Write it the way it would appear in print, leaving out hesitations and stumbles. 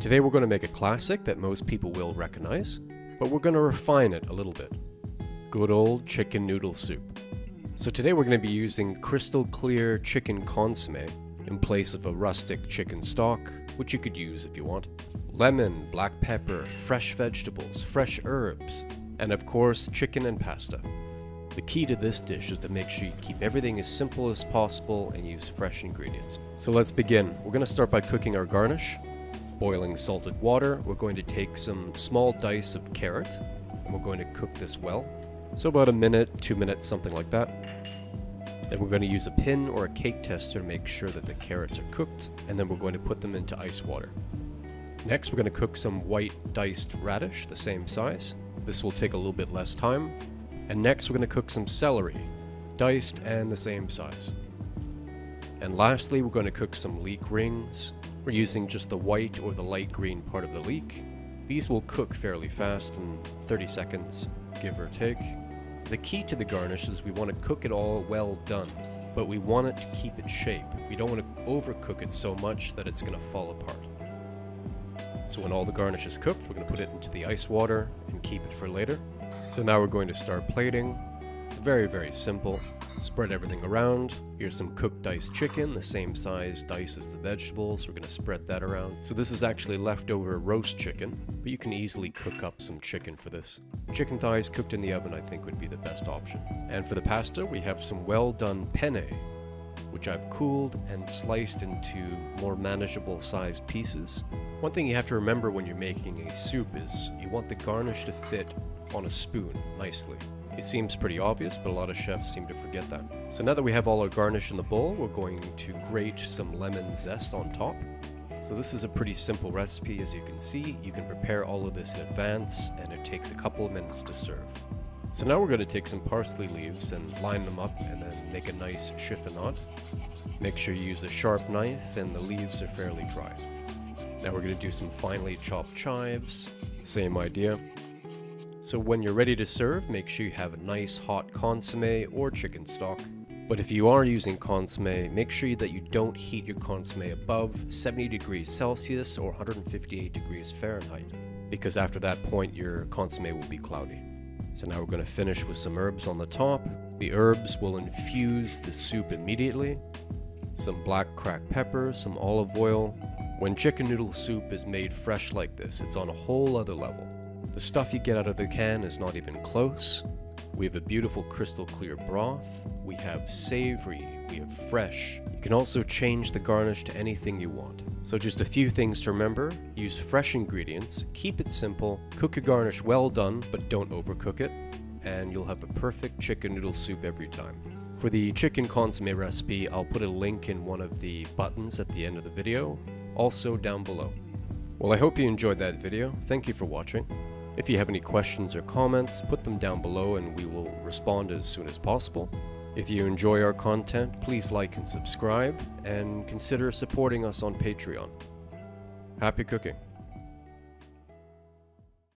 Today we're going to make a classic that most people will recognize, but we're going to refine it a little bit. Good old chicken noodle soup. So today we're going to be using crystal clear chicken consommé in place of a rustic chicken stock, which you could use if you want. Lemon, black pepper, fresh vegetables, fresh herbs, and of course chicken and pasta. The key to this dish is to make sure you keep everything as simple as possible and use fresh ingredients. So let's begin. We're going to start by cooking our garnish. Boiling salted water, we're going to take some small dice of carrot and we're going to cook this well. So about a minute, 2 minutes, something like that. Then we're going to use a pin or a cake tester to make sure that the carrots are cooked, and then we're going to put them into ice water. Next, we're going to cook some white diced radish, the same size. This will take a little bit less time. And next, we're going to cook some celery, diced and the same size. And lastly, we're going to cook some leek rings. We're using just the white or the light green part of the leek. These will cook fairly fast in 30 seconds, give or take. The key to the garnish is we want to cook it all well done, but we want it to keep its shape. We don't want to overcook it so much that it's going to fall apart. So when all the garnish is cooked, we're going to put it into the ice water and keep it for later. So now we're going to start plating. It's very, very simple. Spread everything around. Here's some cooked diced chicken, the same size dice as the vegetables. We're going to spread that around. So this is actually leftover roast chicken, but you can easily cook up some chicken for this. Chicken thighs cooked in the oven I think would be the best option. And for the pasta, we have some well done penne, which I've cooled and sliced into more manageable sized pieces. One thing you have to remember when you're making a soup is you want the garnish to fit on a spoon nicely. It seems pretty obvious, but a lot of chefs seem to forget that. So now that we have all our garnish in the bowl, we're going to grate some lemon zest on top. So this is a pretty simple recipe, as you can see. You can prepare all of this in advance, and it takes a couple of minutes to serve. So now we're going to take some parsley leaves and line them up and then make a nice chiffonade. Make sure you use a sharp knife and the leaves are fairly dry. Now we're going to do some finely chopped chives. Same idea. So when you're ready to serve, make sure you have a nice hot consommé or chicken stock. But if you are using consommé, make sure that you don't heat your consommé above 70 degrees Celsius or 158 degrees Fahrenheit, because after that point your consommé will be cloudy. So now we're going to finish with some herbs on the top. The herbs will infuse the soup immediately. Some black cracked pepper, some olive oil. When chicken noodle soup is made fresh like this, it's on a whole other level. The stuff you get out of the can is not even close. We have a beautiful crystal clear broth. We have savory. We have fresh. You can also change the garnish to anything you want. So just a few things to remember. Use fresh ingredients. Keep it simple. Cook your garnish well done, but don't overcook it. And you'll have a perfect chicken noodle soup every time. For the chicken consommé recipe, I'll put a link in one of the buttons at the end of the video, also down below. Well, I hope you enjoyed that video. Thank you for watching. If you have any questions or comments, put them down below and we will respond as soon as possible. If you enjoy our content, please like and subscribe, and consider supporting us on Patreon. Happy cooking!